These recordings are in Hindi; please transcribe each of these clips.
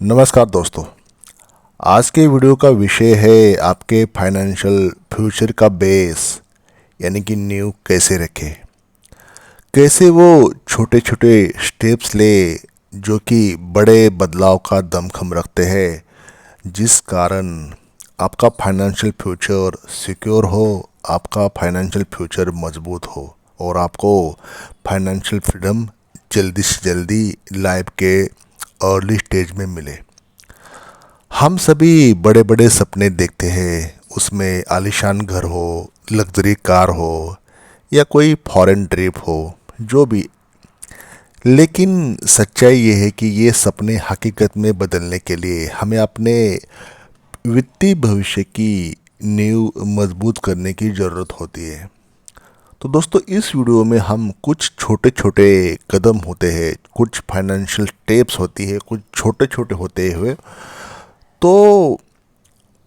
नमस्कार दोस्तों। आज के वीडियो का विषय है आपके फाइनेंशियल फ्यूचर का बेस यानी कि नींव कैसे रखें। कैसे वो छोटे छोटे स्टेप्स ले जो कि बड़े बदलाव का दमखम रखते हैं, जिस कारण आपका फाइनेंशियल फ्यूचर सिक्योर हो, आपका फाइनेंशियल फ्यूचर मजबूत हो और आपको फाइनेंशियल फ्रीडम जल्दी से जल्दी लाइफ के अर्ली स्टेज में मिले। हम सभी बड़े बड़े सपने देखते हैं, उसमें आलीशान घर हो, लग्जरी कार हो या कोई फॉरेन ट्रिप हो, जो भी। लेकिन सच्चाई ये है कि ये सपने हकीकत में बदलने के लिए हमें अपने वित्तीय भविष्य की नींव मजबूत करने की ज़रूरत होती है। तो दोस्तों, इस वीडियो में हम कुछ छोटे छोटे कदम होते हैं, कुछ फाइनेंशियल टिप्स होती है, कुछ छोटे छोटे होते हुए तो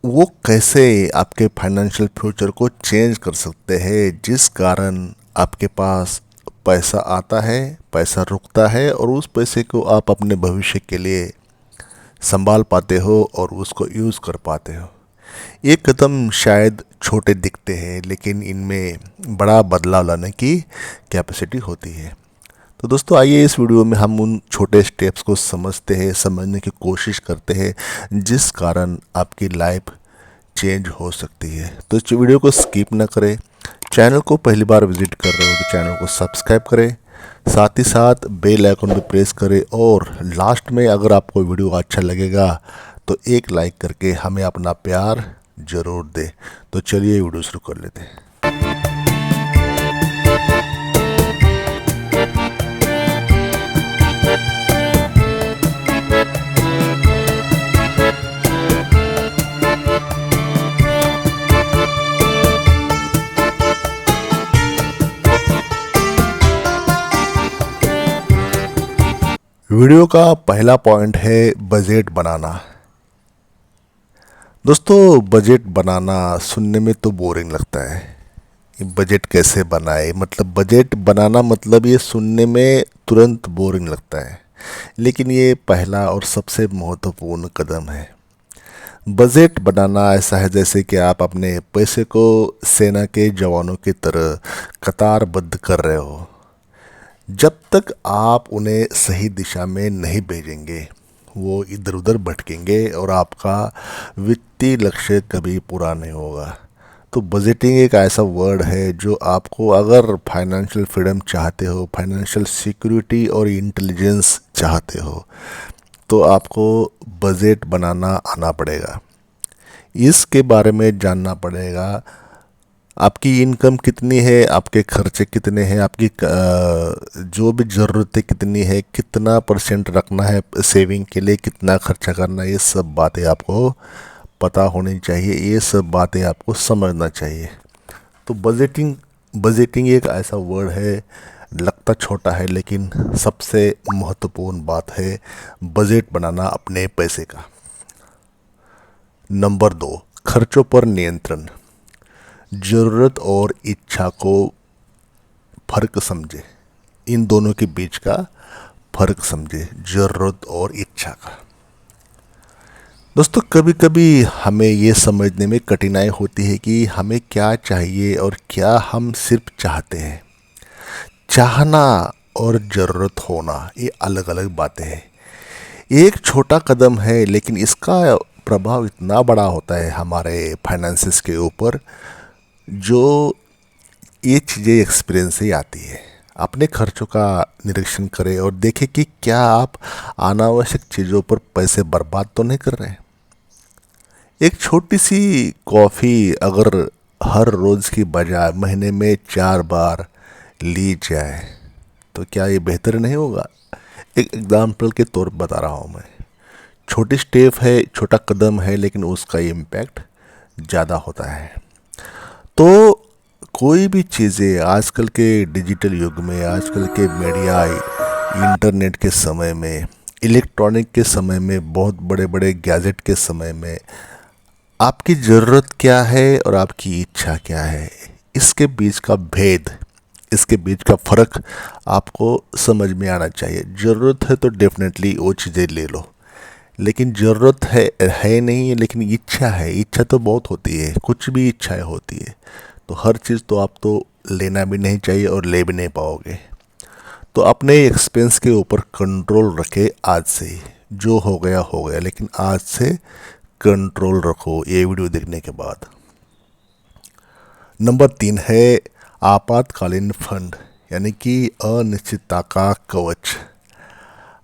वो कैसे आपके फाइनेंशियल फ्यूचर को चेंज कर सकते हैं, जिस कारण आपके पास पैसा आता है, पैसा रुकता है और उस पैसे को आप अपने भविष्य के लिए संभाल पाते हो और उसको यूज़ कर पाते हो। ये कदम शायद छोटे दिखते हैं, लेकिन इनमें बड़ा बदलाव लाने की कैपेसिटी होती है। तो दोस्तों, आइए इस वीडियो में हम उन छोटे स्टेप्स को समझते हैं, समझने की कोशिश करते हैं, जिस कारण आपकी लाइफ चेंज हो सकती है। तो इस वीडियो को स्किप ना करें। चैनल को पहली बार विजिट कर रहे हो तो चैनल को सब्सक्राइब करें, साथ ही साथ बेल आइकन पे प्रेस करें और लास्ट में अगर आपको वीडियो अच्छा लगेगा तो एक लाइक करके हमें अपना प्यार ज़रूर दें। तो चलिए वीडियो शुरू कर लेते हैं। वीडियो का पहला पॉइंट है बजट बनाना। दोस्तों, बजट बनाना सुनने में तो बोरिंग लगता है। ये बजट कैसे बनाए, मतलब बजट बनाना मतलब ये सुनने में तुरंत बोरिंग लगता है, लेकिन ये पहला और सबसे महत्वपूर्ण कदम है। बजट बनाना ऐसा है जैसे कि आप अपने पैसे को सेना के जवानों की तरह कतारबद्ध कर रहे हो। जब तक आप उन्हें सही दिशा में नहीं भेजेंगे, वो इधर उधर भटकेंगे और आपका वित्तीय लक्ष्य कभी पूरा नहीं होगा। तो बजटिंग एक ऐसा वर्ड है जो आपको, अगर फाइनेंशियल फ्रीडम चाहते हो, फाइनेंशियल सिक्योरिटी और इंटेलिजेंस चाहते हो, तो आपको बजट बनाना आना पड़ेगा। इसके बारे में जानना पड़ेगा आपकी इनकम कितनी है, आपके खर्चे कितने हैं, आपकी जो भी ज़रूरतें कितनी है, कितना परसेंट रखना है सेविंग के लिए, कितना खर्चा करना है, ये सब बातें आपको पता होनी चाहिए, ये सब बातें आपको समझना चाहिए। तो बजटिंग एक ऐसा वर्ड है, लगता छोटा है लेकिन सबसे महत्वपूर्ण बात है बजट बनाना अपने पैसे का। नंबर 2, खर्चों पर नियंत्रण। ज़रूरत और इच्छा को फ़र्क समझे, इन दोनों के बीच का फ़र्क समझे, ज़रूरत और इच्छा का। दोस्तों, कभी कभी हमें ये समझने में कठिनाई होती है कि हमें क्या चाहिए और क्या हम सिर्फ चाहते हैं। चाहना और ज़रूरत होना ये अलग अलग बातें हैं। एक छोटा कदम है, लेकिन इसका प्रभाव इतना बड़ा होता है हमारे फाइनेंसिस के ऊपर, जो ये चीज़ें एक्सपीरियंस से आती है। अपने खर्चों का निरीक्षण करें और देखें कि क्या आप अनावश्यक चीज़ों पर पैसे बर्बाद तो नहीं कर रहे हैं। एक छोटी सी कॉफ़ी अगर हर रोज़ की बजाय महीने में 4 बार ली जाए तो क्या ये बेहतर नहीं होगा? एक एग्जाम्पल के तौर पर बता रहा हूँ मैं। छोटी स्टेप है, छोटा कदम है, लेकिन उसका इम्पैक्ट ज़्यादा होता है। तो कोई भी चीज़ें आजकल के डिजिटल युग में, आजकल के मीडिया, इंटरनेट के समय में, इलेक्ट्रॉनिक के समय में, बहुत बड़े बड़े गैजेट के समय में, आपकी ज़रूरत क्या है और आपकी इच्छा क्या है, इसके बीच का भेद, इसके बीच का फ़र्क आपको समझ में आना चाहिए। ज़रूरत है तो डेफिनेटली वो चीज़ें ले लो, लेकिन ज़रूरत है नहीं, लेकिन इच्छा है। इच्छा तो बहुत होती है, कुछ भी इच्छाएं होती है। तो हर चीज़ तो आप तो लेना भी नहीं चाहिए और ले भी नहीं पाओगे। तो अपने एक्सपेंस के ऊपर कंट्रोल रखे आज से ही। जो हो गया, लेकिन आज से कंट्रोल रखो ये वीडियो देखने के बाद। नंबर 3 है आपातकालीन फंड, यानी कि अनिश्चितता का कवच।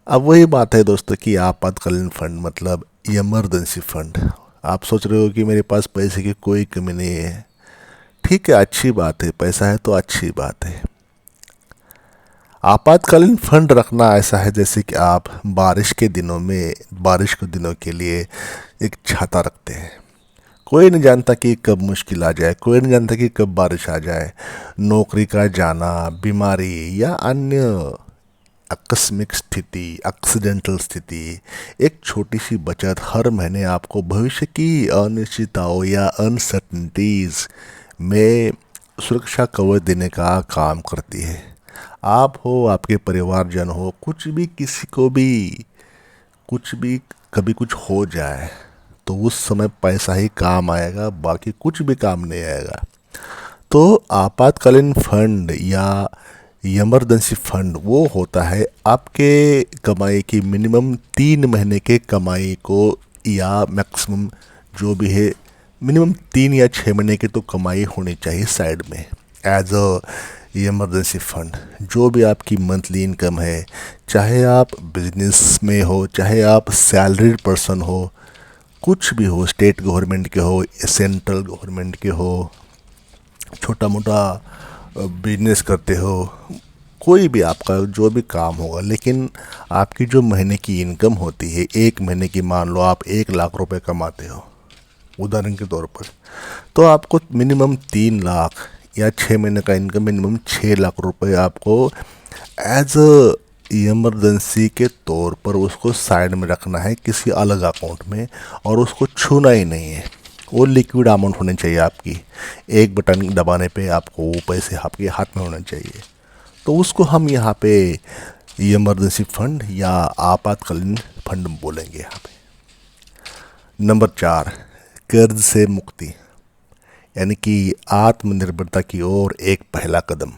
अब वही बात है दोस्तों कि आपातकालीन फंड मतलब इमरजेंसी फंड। आप सोच रहे हो कि मेरे पास पैसे की कोई कमी नहीं है। ठीक है, अच्छी बात है, पैसा है तो अच्छी बात है। आपातकालीन फंड रखना ऐसा है जैसे कि आप बारिश के दिनों में, बारिश के दिनों के लिए एक छाता रखते हैं। कोई नहीं जानता कि कब मुश्किल आ जाए, कोई नहीं जानता कि कब बारिश आ जाए। नौकरी का जाना, बीमारी या अन्य आकस्मिक स्थिति, एक्सीडेंटल स्थिति, एक छोटी सी बचत हर महीने आपको भविष्य की अनिश्चितताओं या अनसर्टनिटीज में सुरक्षा कवच देने का काम करती है। आप हो, आपके परिवारजन हो, कुछ भी, किसी को भी कुछ भी कभी कुछ हो जाए तो उस समय पैसा ही काम आएगा, बाकी कुछ भी काम नहीं आएगा। तो आपातकालीन फंड या इमरजेंसी फंड वो होता है आपके कमाई की मिनिमम 3 महीने के कमाई को, या मैक्सिमम जो भी है मिनिमम 3 या 6 महीने की तो कमाई होनी चाहिए साइड में एज अ इमरजेंसी फंड। जो भी आपकी मंथली इनकम है, चाहे आप बिजनेस में हो, चाहे आप सैलरीड पर्सन हो, कुछ भी हो, स्टेट गवर्नमेंट के हो, सेंट्रल गवर्नमेंट के हो, छोटा मोटा बिजनेस करते हो, कोई भी आपका जो भी काम होगा, लेकिन आपकी जो महीने की इनकम होती है, एक महीने की मान लो आप 1 लाख रुपए कमाते हो उदाहरण के तौर पर, तो आपको मिनिमम 3 लाख या 6 महीने का इनकम मिनिमम 6 लाख रुपए आपको एज अ इमरजेंसी के तौर पर उसको साइड में रखना है किसी अलग अकाउंट में, और उसको छूना ही नहीं है। वो लिक्विड अमाउंट होनी चाहिए आपकी। एक बटन दबाने पे आपको वो पैसे आपके हाथ में होने चाहिए। तो उसको हम यहाँ पे इमरजेंसी फंड या आपातकालीन फंड बोलेंगे यहाँ पे। नंबर 4, कर्ज से मुक्ति, यानी कि आत्मनिर्भरता की ओर एक पहला कदम।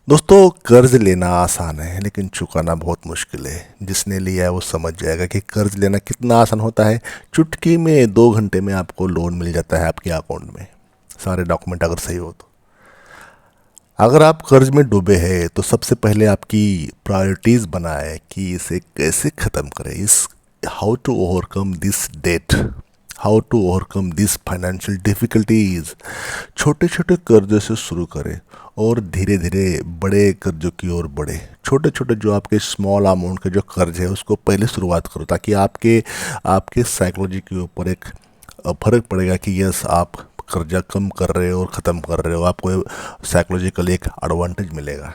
दोस्तों, कर्ज लेना आसान है लेकिन चुकाना बहुत मुश्किल है। जिसने लिया है वो समझ जाएगा कि कर्ज लेना कितना आसान होता है। चुटकी में 2 घंटे में आपको लोन मिल जाता है आपके अकाउंट में, सारे डॉक्यूमेंट अगर सही हो तो। अगर आप कर्ज में डूबे हैं तो सबसे पहले आपकी प्रायोरिटीज़ बनाए कि इसे कैसे ख़त्म करें, इस how to overcome this debt, how to overcome this financial difficulties. छोटे छोटे कर्जों से शुरू करें और धीरे धीरे बड़े कर्जों की ओर बढ़े। छोटे छोटे जो आपके स्मॉल अमाउंट के जो कर्ज है उसको पहले शुरुआत करो, ताकि आपके आपके साइकोलॉजी के ऊपर एक फ़र्क पड़ेगा कि यस आप कर्जा कम कर रहे हो और ख़त्म कर रहे हो, आपको साइकोलॉजिकल एक एडवांटेज मिलेगा।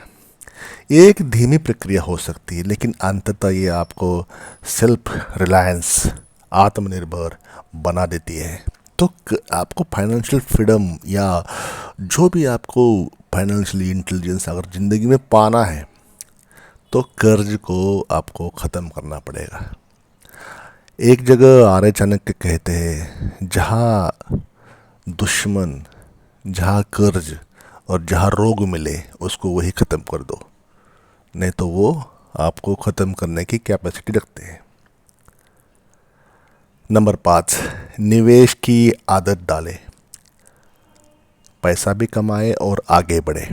ये एक धीमी प्रक्रिया हो सकती है, लेकिन अंततः ये आपको सेल्फ रिलायंस, आत्मनिर्भर बना देती है। तो आपको फाइनेंशियल फ्रीडम या जो भी आपको फाइनेंशियली इंटेलिजेंस अगर ज़िंदगी में पाना है तो कर्ज को आपको ख़त्म करना पड़ेगा। एक जगह आर्य चाणक्य कहते हैं, जहाँ दुश्मन, जहाँ कर्ज और जहाँ रोग मिले उसको वही ख़त्म कर दो, नहीं तो वो आपको ख़त्म करने की कैपेसिटी रखते हैं। नंबर 5, निवेश की आदत डालें, पैसा भी कमाए और आगे बढ़े।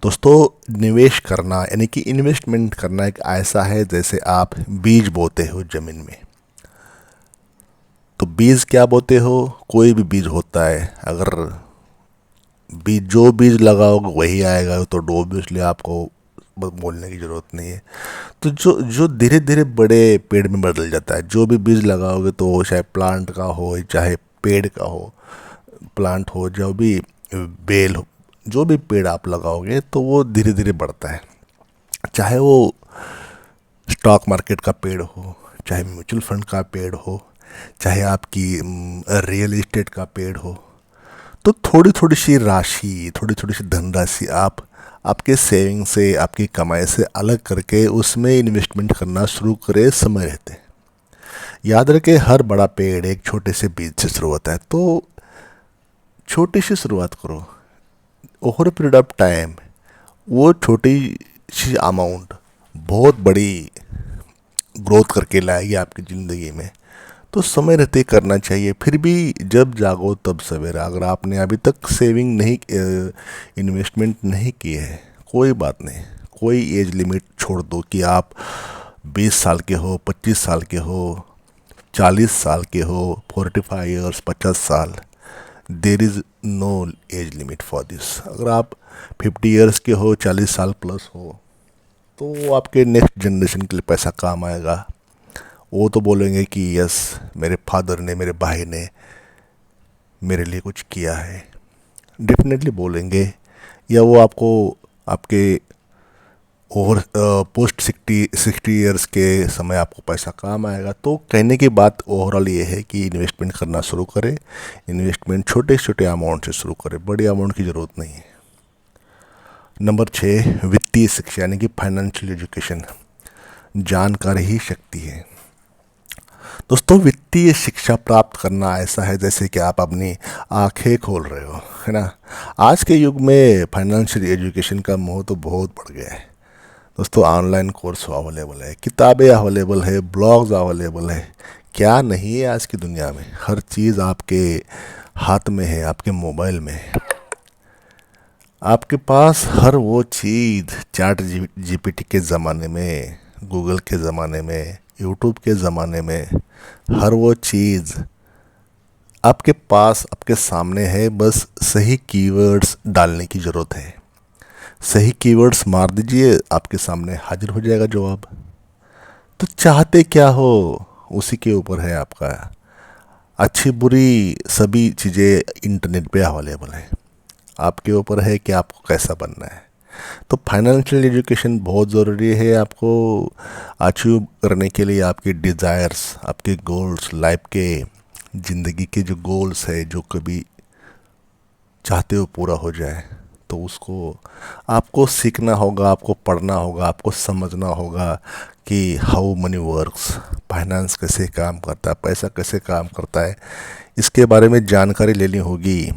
दोस्तों, निवेश करना यानी कि इन्वेस्टमेंट करना एक ऐसा है जैसे आप बीज बोते हो ज़मीन में। तो बीज क्या बोते हो, कोई भी बीज होता है, अगर बीज जो बीज लगाओगे वही आएगा, तो ऑब्वियसली आपको बोलने की ज़रूरत नहीं है। तो जो जो धीरे धीरे बड़े पेड़ में बदल जाता है, जो भी बीज लगाओगे तो वो चाहे प्लांट का हो चाहे पेड़ का हो, प्लांट हो, जो भी बेल हो, जो भी पेड़ आप लगाओगे तो वो धीरे धीरे बढ़ता है। चाहे वो स्टॉक मार्केट का पेड़ हो, चाहे म्यूचुअल फंड का पेड़ हो, चाहे आपकी रियल एस्टेट का पेड़ हो। तो थोड़ी थोड़ी सी राशि, थोड़ी थोड़ी सी धनराशि आप आपके सेविंग से, आपकी कमाई से अलग करके उसमें इन्वेस्टमेंट करना शुरू करें समय रहते। याद रखें, हर बड़ा पेड़ एक छोटे से बीज से शुरू होता है, तो छोटी सी शुरुआत करो। ओवर पीरियड ऑफ टाइम वो छोटी सी अमाउंट बहुत बड़ी ग्रोथ करके लाएगी आपकी ज़िंदगी में। तो समय रहते करना चाहिए। फिर भी जब जागो तब सवेरा। अगर आपने अभी तक सेविंग नहीं, इन्वेस्टमेंट नहीं की है, कोई बात नहीं, कोई एज लिमिट छोड़ दो कि आप 20 साल के हो, 25 साल के हो, 40 साल के हो, 45 ईयर्स, 50 साल। There is no age limit for this. अगर आप 50 ईयर्स के हो, 40 साल प्लस हो, तो आपके नेक्स्ट जनरेशन के लिए पैसा काम आएगा। वो तो बोलेंगे कि यस, मेरे फादर ने, मेरे भाई ने मेरे लिए कुछ किया है, डेफिनेटली बोलेंगे। या वो आपको आपके ओवर पोस्ट 60 ईयर्स के समय आपको पैसा काम आएगा। तो कहने की बात ओवरऑल ये है कि इन्वेस्टमेंट करना शुरू करें। इन्वेस्टमेंट छोटे छोटे अमाउंट से शुरू करें, बड़ी अमाउंट की ज़रूरत नहीं है। नंबर 6, वित्तीय शिक्षा यानी कि फाइनेंशियल एजुकेशन। जानकारी ही शक्ति है। दोस्तों, वित्तीय शिक्षा प्राप्त करना ऐसा है जैसे कि आप अपनी आंखें खोल रहे हो, है ना। आज के युग में फाइनेंशियल एजुकेशन का मोह तो बहुत बढ़ गया है। दोस्तों, ऑनलाइन कोर्स अवेलेबल है, किताबें अवेलेबल है, ब्लॉग्स अवेलेबल है। क्या नहीं है आज की दुनिया में। हर चीज़ आपके हाथ में है, आपके मोबाइल में है। आपके पास हर वो चीज़ चैट जीपीटी के ज़माने में, गूगल के ज़माने में, यूट्यूब के ज़माने में, हर वो चीज़ आपके पास, आपके सामने है। बस सही कीवर्ड्स डालने की ज़रूरत है। सही कीवर्ड्स मार दीजिए, आपके सामने हाजिर हो जाएगा जवाब। तो चाहते क्या हो, उसी के ऊपर है आपका। अच्छी बुरी सभी चीज़ें इंटरनेट पे अवेलेबल है। आपके ऊपर है कि आपको कैसा बनना है। तो फाइनेंशियल एजुकेशन बहुत ज़रूरी है आपको अचीव करने के लिए। आपके डिज़ायर्स, आपके गोल्स, लाइफ के, ज़िंदगी के जो गोल्स है, जो कभी चाहते हो पूरा हो जाए, तो उसको आपको सीखना होगा, आपको पढ़ना होगा, आपको समझना होगा कि हाउ मनी वर्क्स, फाइनेंस कैसे काम करता है, पैसा कैसे काम करता है। इसके बारे में जानकारी लेनी होगी।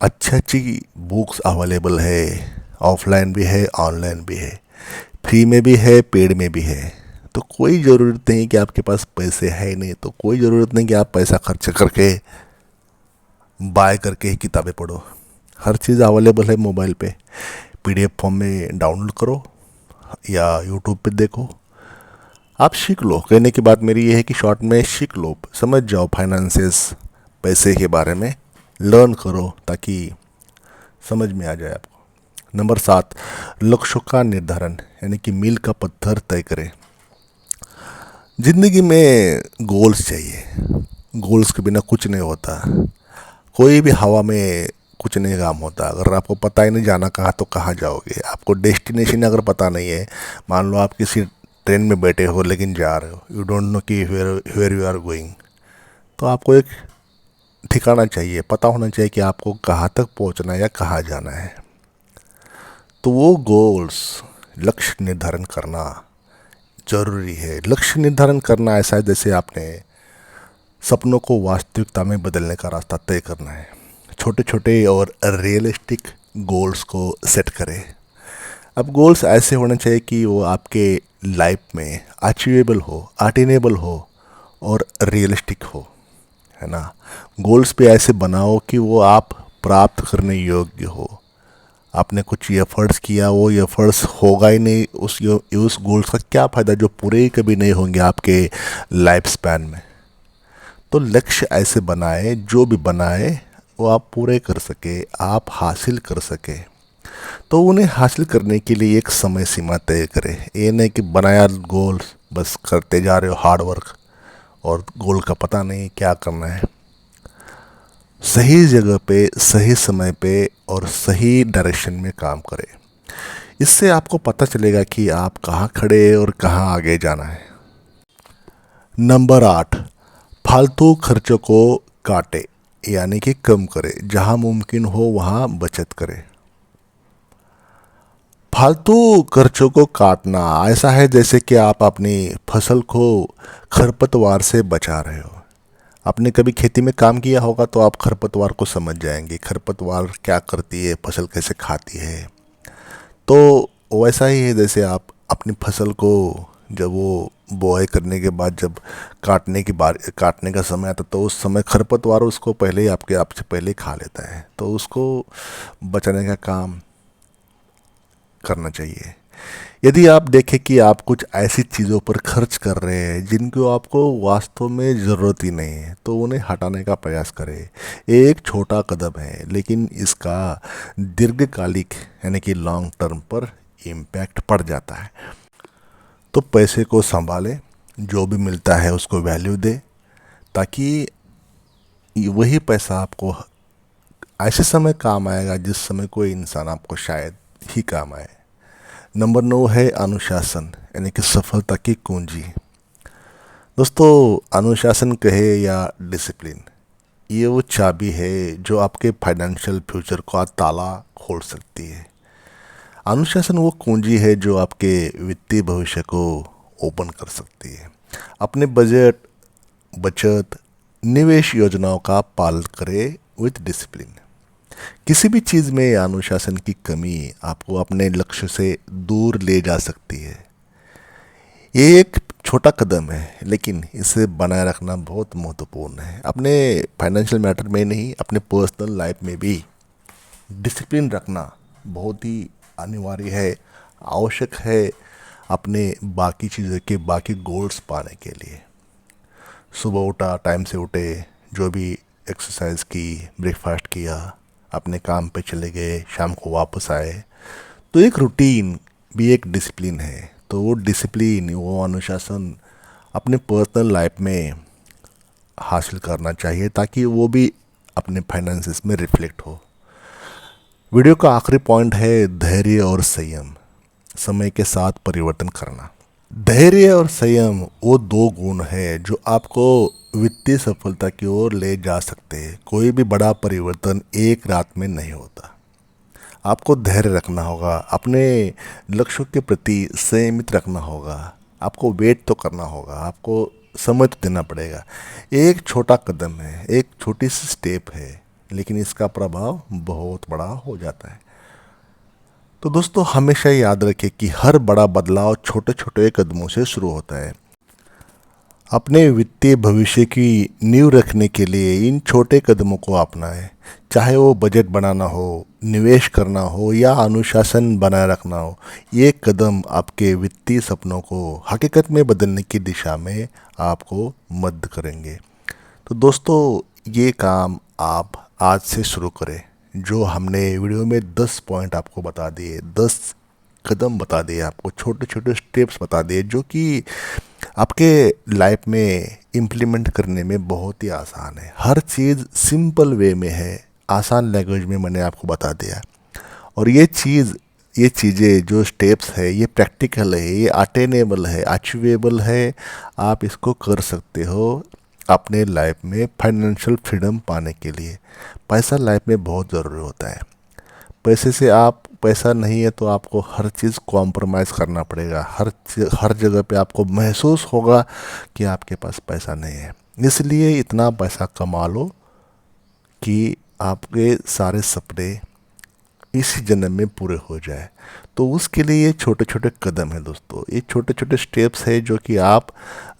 अच्छी अच्छी बुक्स अवेलेबल है, ऑफलाइन भी है, ऑनलाइन भी है, फ्री में भी है, पेड में भी है। तो कोई ज़रूरत नहीं कि आपके पास पैसे है नहीं, तो कोई ज़रूरत नहीं कि आप पैसा खर्च करके बाय करके ही किताबें पढ़ो। हर चीज़ अवेलेबल है मोबाइल पे। पीडीएफ फॉर्म में डाउनलोड करो या यूट्यूब पे देखो, आप सीख लो। कहने की बात मेरी ये है कि शॉर्ट में सीख लो, समझ जाओ फाइनेंसेस, पैसे के बारे में लर्न करो ताकि समझ में आ जाए आपको। नंबर 7, लक्ष्यों का निर्धारण यानी कि मील का पत्थर तय करें। ज़िंदगी में गोल्स चाहिए। गोल्स के बिना कुछ नहीं होता। कोई भी हवा में कुछ नहीं काम होता। अगर आपको पता ही नहीं जाना कहाँ, तो कहाँ जाओगे। आपको डेस्टिनेशन अगर पता नहीं है, मान लो आप किसी ट्रेन में बैठे हो लेकिन जा रहे हो, यू डोंट नो कि वेयर यू आर गोइंग, तो आपको एक ठिकाना चाहिए, पता होना चाहिए कि आपको कहाँ तक पहुँचना है या कहाँ जाना है। तो वो गोल्स, लक्ष्य निर्धारण करना ज़रूरी है। लक्ष्य निर्धारण करना ऐसा है जैसे आपने सपनों को वास्तविकता में बदलने का रास्ता तय करना है। छोटे छोटे और रियलिस्टिक गोल्स को सेट करें। अब गोल्स ऐसे होने चाहिए कि वो आपके लाइफ में अचीवेबल हो, अटेनेबल हो और रियलिस्टिक हो, है ना। गोल्स पे ऐसे बनाओ कि वो आप प्राप्त करने योग्य हो। आपने कुछ एफर्ट्स किया, वो एफर्ट्स होगा ही नहीं, उस गोल्स का क्या फ़ायदा जो पूरे ही कभी नहीं होंगे आपके लाइफ स्पैन में। तो लक्ष्य ऐसे बनाए, जो भी बनाए वो आप पूरे कर सके, आप हासिल कर सके। तो उन्हें हासिल करने के लिए एक समय सीमा तय करें। ये नहीं कि बनाया गोल्स बस करते जा रहे हो हार्ड वर्क और गोल का पता नहीं क्या करना है। सही जगह पे, सही समय पे और सही डायरेक्शन में काम करें। इससे आपको पता चलेगा कि आप कहाँ खड़े और कहाँ आगे जाना है। नंबर 8, फालतू खर्चों को काटे यानी कि कम करें। जहाँ मुमकिन हो वहाँ बचत करें। फालतू खर्चों को काटना ऐसा है जैसे कि आप अपनी फसल को खरपतवार से बचा रहे हो। आपने कभी खेती में काम किया होगा तो आप खरपतवार को समझ जाएंगे, खरपतवार क्या करती है, फसल कैसे खाती है। तो वैसा ही है जैसे आप अपनी फसल को जब वो बुआई करने के बाद जब काटने का समय आता तो उस समय खरपतवार उसको पहले ही आपसे पहले ही खा लेता है, तो उसको बचाने का काम करना चाहिए। यदि आप देखें कि आप कुछ ऐसी चीज़ों पर खर्च कर रहे हैं जिनको आपको वास्तव में ज़रूरत ही नहीं है, तो उन्हें हटाने का प्रयास करें। ये एक छोटा कदम है लेकिन इसका दीर्घकालिक यानी कि लॉन्ग टर्म पर इम्पैक्ट पड़ जाता है। तो पैसे को संभालें, जो भी मिलता है उसको वैल्यू दे, ताकि वही पैसा आपको ऐसे समय काम आएगा जिस समय कोई इंसान आपको शायद ही काम आए। नंबर 9 है अनुशासन यानी कि सफलता की कुंजी। दोस्तों, अनुशासन कहे या डिसिप्लिन, ये वो चाबी है जो आपके फाइनेंशियल फ्यूचर का ताला खोल सकती है। अनुशासन वो कुंजी है जो आपके वित्तीय भविष्य को ओपन कर सकती है। अपने बचत, निवेश योजनाओं का पालन करें विथ डिसिप्लिन। किसी भी चीज़ में अनुशासन की कमी आपको अपने लक्ष्य से दूर ले जा सकती है। ये एक छोटा कदम है लेकिन इसे बनाए रखना बहुत महत्वपूर्ण है। अपने फाइनेंशियल मैटर में नहीं, अपने पर्सनल लाइफ में भी डिसिप्लिन रखना बहुत ही अनिवार्य है, आवश्यक है अपने बाकी चीज़ों के बाकी गोल्स पाने के लिए। सुबह उठा, टाइम से उठे, जो भी एक्सरसाइज की, ब्रेकफास्ट किया, अपने काम पे चले गए, शाम को वापस आए, तो एक रूटीन भी एक डिसिप्लिन है। तो वो डिसिप्लिन, वो अनुशासन अपने पर्सनल लाइफ में हासिल करना चाहिए ताकि वो भी अपने फाइनेंसिस में रिफ्लेक्ट हो। वीडियो का आखिरी पॉइंट है धैर्य और संयम, समय के साथ परिवर्तन करना। धैर्य और संयम वो दो गुण हैं जो आपको वित्तीय सफलता की ओर ले जा सकते हैं। कोई भी बड़ा परिवर्तन एक रात में नहीं होता। आपको धैर्य रखना होगा, अपने लक्ष्यों के प्रति संयमित रखना होगा, आपको वेट तो करना होगा, आपको समय तो देना पड़ेगा। एक छोटा कदम है, एक छोटी सी स्टेप है, लेकिन इसका प्रभाव बहुत बड़ा हो जाता है। तो दोस्तों, हमेशा याद रखें कि हर बड़ा बदलाव छोटे छोटे कदमों से शुरू होता है। अपने वित्तीय भविष्य की नींव रखने के लिए इन छोटे कदमों को अपनाएं। चाहे वो बजट बनाना हो, निवेश करना हो या अनुशासन बनाए रखना हो, ये कदम आपके वित्तीय सपनों को हकीकत में बदलने की दिशा में आपको मदद करेंगे। तो दोस्तों, ये काम आप आज से शुरू करें। जो हमने वीडियो में 10 पॉइंट आपको बता दिए, 10 कदम बता दिए, आपको छोटे छोटे स्टेप्स बता दिए जो कि आपके लाइफ में इम्प्लीमेंट करने में बहुत ही आसान है। हर चीज़ सिंपल वे में है, आसान लैंग्वेज में मैंने आपको बता दिया। और ये चीज़ें जो स्टेप्स है, ये प्रैक्टिकल है, ये अटेनेबल है, अचीवेबल है। आप इसको कर सकते हो अपने लाइफ में फाइनेंशियल फ्रीडम पाने के लिए। पैसा लाइफ में बहुत ज़रूरी होता है। पैसा नहीं है तो आपको हर चीज़ कॉम्प्रोमाइज़ करना पड़ेगा। हर जगह पे आपको महसूस होगा कि आपके पास पैसा नहीं है। इसलिए इतना पैसा कमा लो कि आपके सारे सपने इसी जन्म में पूरे हो जाए। तो उसके लिए ये छोटे छोटे कदम है दोस्तों, ये छोटे छोटे स्टेप्स है जो कि आप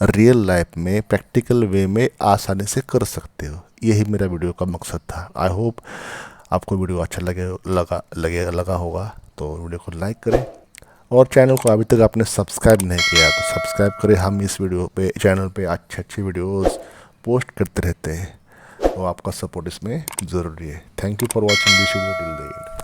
रियल लाइफ में प्रैक्टिकल वे में आसानी से कर सकते हो। यही मेरा वीडियो का मकसद था। आई होप आपको वीडियो अच्छा लगा होगा। तो वीडियो को लाइक करें और चैनल को अभी तक आपने सब्सक्राइब नहीं किया तो सब्सक्राइब करें। हम इस चैनल पे अच्छे वीडियोस पोस्ट करते रहते हैं, तो आपका सपोर्ट इसमें ज़रूरी है। Thank you for watching this video till the end.